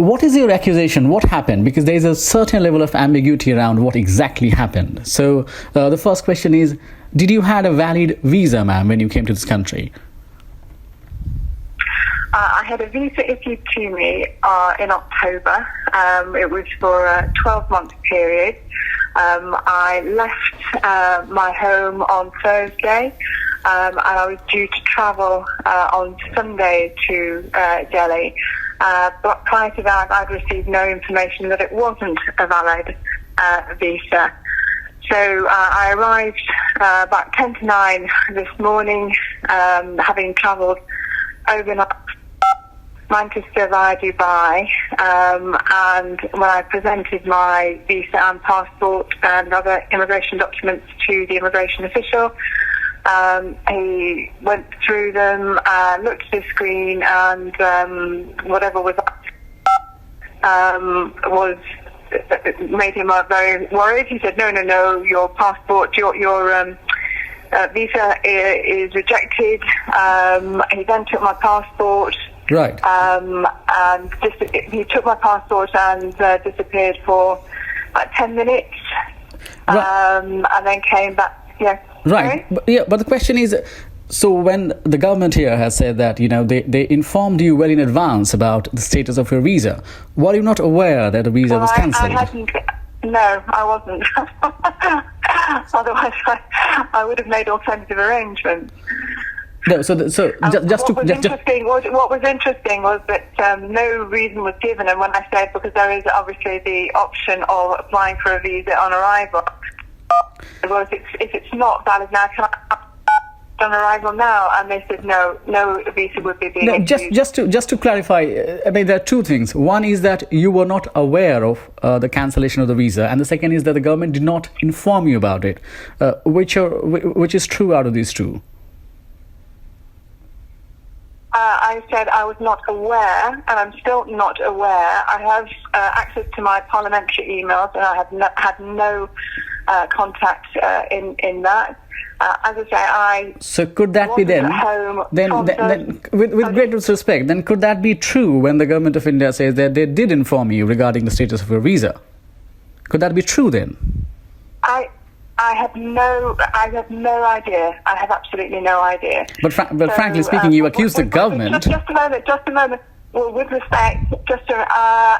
what is your accusation? What happened? Because there is a certain level of ambiguity around what exactly happened. So the first question is, did you had a valid visa, ma'am, when you came to this country? I had a visa issued to me in October. It was for a 12-month period. I left my home on Thursday, and I was due to travel on Sunday to Delhi. But prior to that, I'd received no information that it wasn't a valid visa. So I arrived about 10 to 9 this morning, having travelled overnight Manchester via Dubai, and when I presented my visa and passport and other immigration documents to the immigration official, he went through them, looked at the screen, and whatever was made him very worried. He said, no, your passport, your visa is rejected. He then took my passport. Right. And he took my passport and disappeared for about 10 minutes. Right. And then came back. Yeah. Right. But the question is, so when the government here has said that, they informed you well in advance about the status of your visa, were you not aware that the visa was cancelled? No, I wasn't. Otherwise, I would have made alternative arrangements. No, what was interesting was that no reason was given, and when I said, because there is obviously the option of applying for a visa on arrival, well, if it's not valid now, can I on arrival now? And they said no visa would be being issued. Just to clarify, there are two things. One is that you were not aware of the cancellation of the visa, and the second is that the government did not inform you about it. Which is true out of these two? I said I was not aware, and I'm still not aware. I have access to my parliamentary emails, and I have had no contact in that. As I say, so could that be then? Then with great respect, then could that be true when the government of India says that they did inform you regarding the status of your visa? Could that be true then? I have no idea. I have absolutely no idea. But frankly speaking, you accuse the government. Just a moment. Well, with respect, I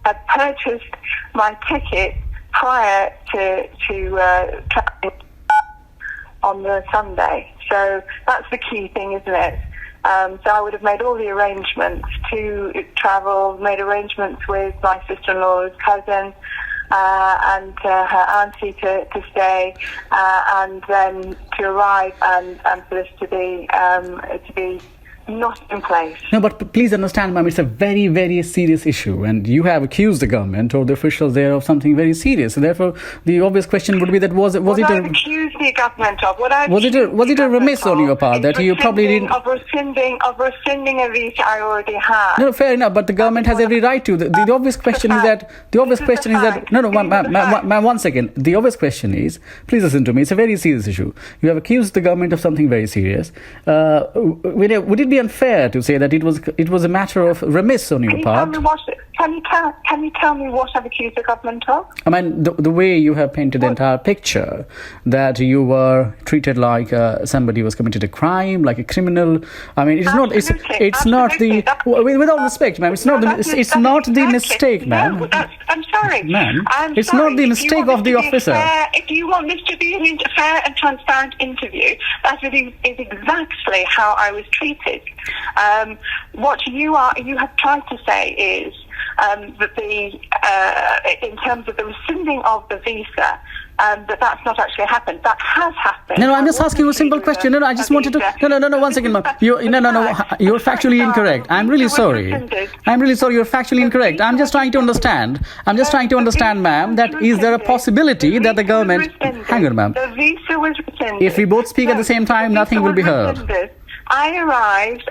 had purchased my ticket prior to traveling on the Sunday. So that's the key thing, isn't it? So I would have made all the arrangements to travel, made arrangements with my sister-in-law's cousin, and her auntie to stay, and then to arrive, and for this to be not in place. No, but please understand, ma'am, it's a very, very serious issue, and you have accused the government or the officials there of something very serious. So therefore, the obvious question would be that was it accused the government of? Was it a remiss on your part that you probably didn't of rescinding a visa I already had? No, fair enough, but the government has every right to. The obvious question is that ma'am, 1 second. The obvious question is, please listen to me. It's a very serious issue. You have accused the government of something very serious. Would it be unfair to say that it was a matter of remiss on your part? Can you tell me what I've accused the government of? I mean, the way you have painted the entire picture, that you were treated like somebody was committed a crime, like a criminal. I mean, it's not. It's not the. With all respect, ma'am, it's not the mistake, ma'am. No, I'm sorry, ma'am. It's sorry. not the mistake of the officer. If you want this to be a fair and transparent interview, that is exactly how I was treated. What you have tried to say is that in terms of the rescinding of the visa, that's not actually happened. That has happened. No, I'm just asking you a simple question. No, I just wanted to. No. 1 second, ma'am. You're factually incorrect. I'm really sorry. You're factually incorrect. I'm just trying to understand. Ma'am, that is there a possibility that the government? Hang on, ma'am. The visa was rescinded. If we both speak at the same time, nothing will be heard. I arrived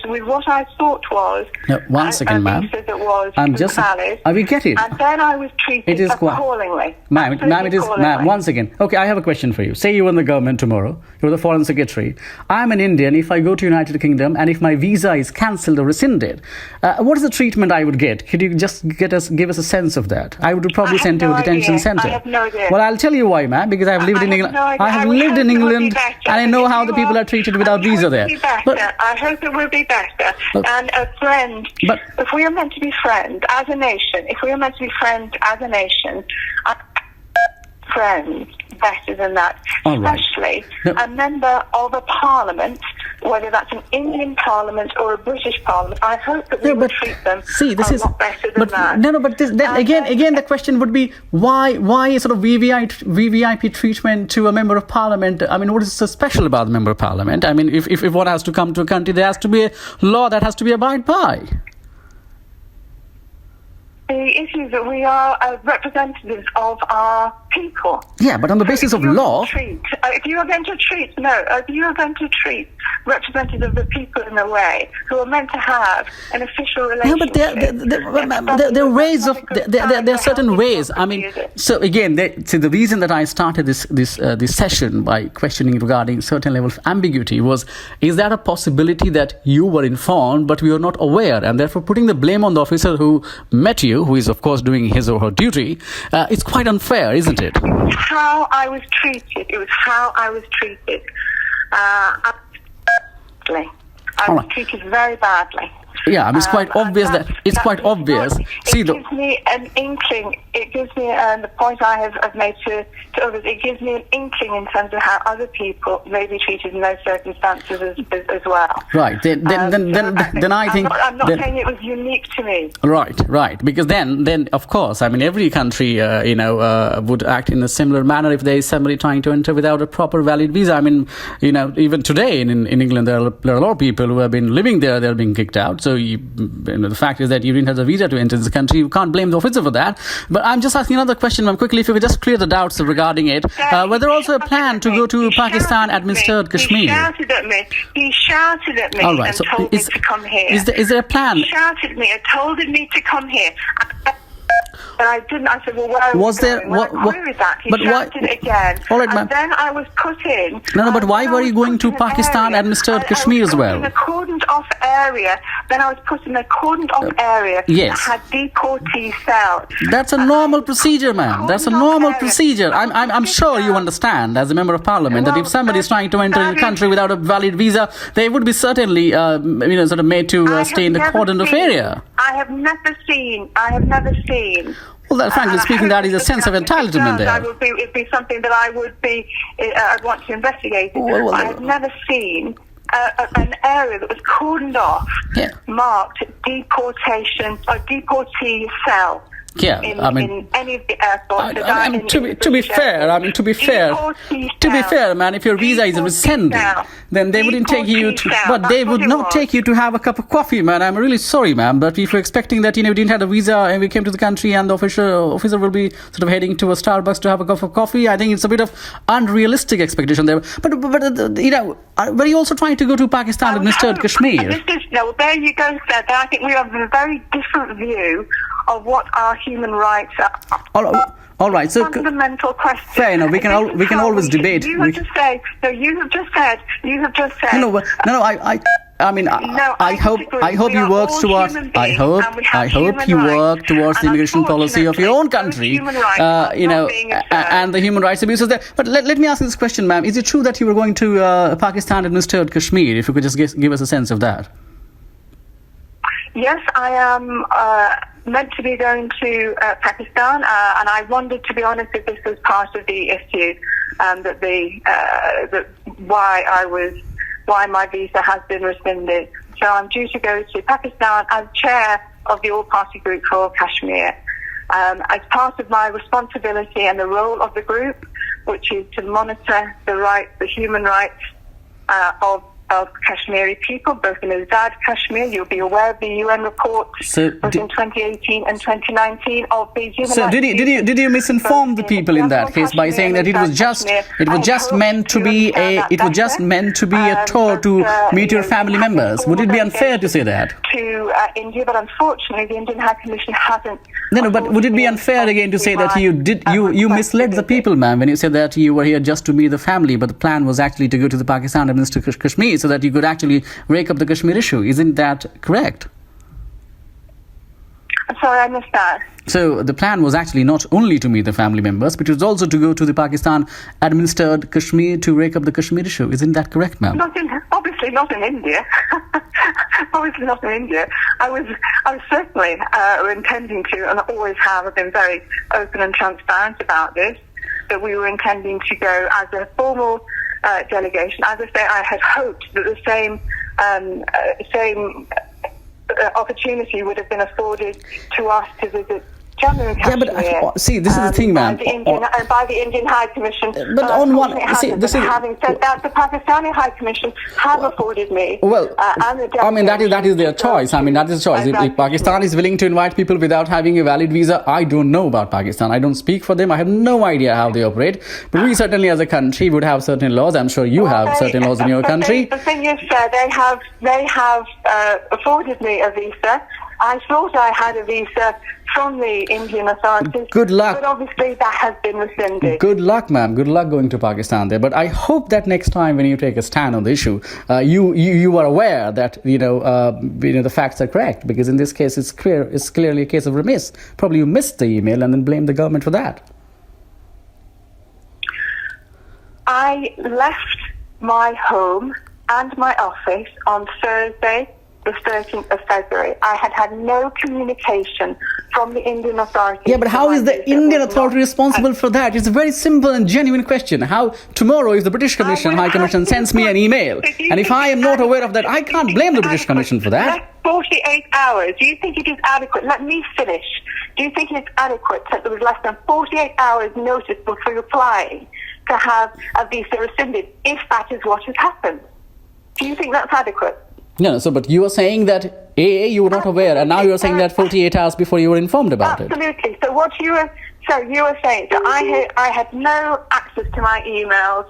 with what I thought was one second, ma'am. visa that was I'm just. valid. We get it. And then I was treated appallingly. Ma'am, it is. Ma'am, one second. Okay, I have a question for you. Say you were in the government tomorrow. You're the foreign secretary. I'm an Indian. If I go to United Kingdom and if my visa is cancelled or rescinded, what is the treatment I would get? Could you just give us a sense of that? I would probably send to a detention centre. I have no idea. Well, I'll tell you why, ma'am. Because I've lived in England. I have lived in England, and I know how the people are treated without visa there. I hope it will be better. And a friend. But if we are meant to be friends as a nation, friends better than that. Especially a member of a parliament, whether that's an Indian parliament or a British parliament. I hope that we will treat them a lot better than that. No, but then again, the question would be why sort of VVIP treatment to a member of parliament? I mean, what is so special about the member of parliament? I mean, if one has to come to a country, there has to be a law that has to be abided by. The issue is that we are representatives of our people. Yeah, but on the basis of law... If you are going to treat representatives of the people in a way who are meant to have an official relationship... No, but there are ways of... There are certain ways. I mean, so again, the reason that I started this session by questioning regarding certain level of ambiguity is that a possibility that you were informed but we were not aware, and therefore putting the blame on the officer who met you, who is of course doing his or her duty, it's quite unfair, isn't it? How I was treated. It was how I was treated. I was treated very badly. Yeah, I mean, it's quite obvious it's quite obvious. It gives me an inkling. It gives me the point I have made to others. It gives me an inkling in terms of how other people may be treated in those circumstances as well. Right. Then I think I'm not saying it was unique to me. Right. Because then of course, I mean, every country would act in a similar manner if there is somebody trying to enter without a proper valid visa. I mean, even today in England there are a lot of people who have been living there. They're being kicked out. So the fact is that you didn't have a visa to enter this country. You can't blame the officer for that. But I'm just asking another question, ma'am, quickly, if you could just clear the doubts regarding it. Was there also a plan to go to Pakistan-administered Kashmir? He shouted at me and told me to come here. Is there a plan? He shouted at me and told me to come here. But I didn't. I said, well, where are was we there going? I queried that. He shouted again. All right, ma'am. And then I was put in. No, but why were you going to Pakistan-administered Kashmir as well? In a cordoned-off area. Then I was put in a cordoned-off area that had deportee cells. That's a normal procedure, ma'am. That's a normal procedure. I'm sure you understand, as a member of parliament, that if somebody is trying to enter the country without a valid visa, they would be certainly, sort of made to stay in the cordoned-off area. I have never seen. Well, frankly speaking, that is a sense of entitlement there. It would be something that I'd want to investigate. I have never seen an area that was cordoned off, marked deportation or deportee cell. Yeah, in any of the airports. To be fair, man, if your visa is rescinded, then they wouldn't take you to, but they would not take you to have a cup of coffee, man. I'm really sorry, ma'am, but if you're expecting that, we didn't have a visa and we came to the country and the officer will be sort of heading to a Starbucks to have a cup of coffee, I think it's a bit of unrealistic expectation there. But were you also trying to go to Pakistan-administered Kashmir? There you go, sir. I think we have a very different view of what our human rights are. All right, so fundamental question. Fair enough. We can always debate. You have just said. I hope you work towards. I hope you work towards the immigration policy of your own country. And the human rights abuses there. But let me ask you this question, ma'am: is it true that you were going to Pakistan-administered Kashmir? If you could just give us a sense of that. Yes, I am meant to be going to Pakistan, and I wondered, to be honest, if this was part of the issue, why my visa has been rescinded. So I'm due to go to Pakistan as chair of the all-party group for Kashmir. As part of my responsibility and the role of the group, which is to monitor the human rights of of Kashmiri people, both in Azad Kashmir. You'll be aware of the UN report in 2018 and 2019 of the human So rights. did you misinform the people in that case by saying that it was just meant to be a tour to meet your family members? Would it be unfair to say that? To India, but unfortunately the Indian High Commission hasn't. No, but would it be unfair again to say that you misled the people, ma'am, when you said that you were here just to meet the family, but the plan was actually to go to the Pakistan administered Kashmir so that you could actually rake up the Kashmir issue? Isn't that correct? I'm sorry, I missed that. So the plan was actually not only to meet the family members, but it was also to go to the Pakistan administered Kashmir to rake up the Kashmir issue. Isn't that correct, ma'am? Obviously not in India. Obviously not in India. I was certainly intending to, and I always have been very open and transparent about this, that we were intending to go as a formal delegation. As I say, I had hoped that the same opportunity would have been afforded to us to visit Jammu and Kashmir. Yeah, but see, this is the thing, ma'am. By the Indian High Commission. But on one, see, this is. Having said that, the Pakistani High Commission have afforded me. Well, I mean that is their choice. I mean that is a choice. If Pakistan is willing to invite people without having a valid visa, I don't know about Pakistan. I don't speak for them. I have no idea how they operate. But we certainly, as a country, would have certain laws. I'm sure you have certain laws in your country. The thing is, sir, they have afforded me a visa. I thought I had a visa from the Indian authorities. Good luck. But obviously that has been rescinded. Good luck, ma'am. Good luck going to Pakistan there. But I hope that next time when you take a stand on the issue, you are aware that the facts are correct. Because in this case, it's clearly a case of remiss. Probably you missed the email and then blame the government for that. I left my home and my office on Thursday, the 13th of February. I had no communication from the Indian authorities. Yeah, but how is the Indian authority responsible for that? It's a very simple and genuine question. How tomorrow if the British High Commission sends me an email, and if I am not aware of that, I can't blame the British Commission for that. 48 hours. Do you think it is adequate? Let me finish. Do you think it's adequate that there was less than 48 hours notice before applying to have a visa rescinded, if that is what has happened? Do you think that's adequate? No, so but you are saying that you were not aware, and now you are saying that 48 hours before you were informed about it. Absolutely. So what you were saying that I had no access to my emails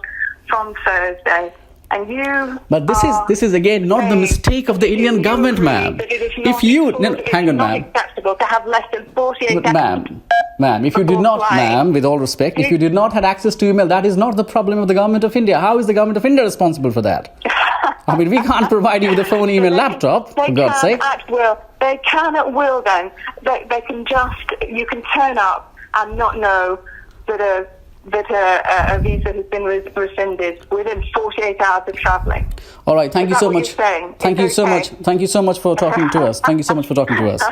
from Thursday, and you. But this is again not the mistake of the Indian government, ma'am. If you hang on, ma'am. It's not acceptable to have less than 48 hours. Ma'am, if you did not, ma'am, with all respect, if you did not have access to email, that is not the problem of the government of India. How is the government of India responsible for that? I mean, we can't provide you with a phone, email, laptop, for God's sake. They can at will then. They can you can turn up and not know that a visa has been rescinded within 48 hours of travelling. All right, thank you so much. Thank you so much for talking to us. Thank you so much for talking to us.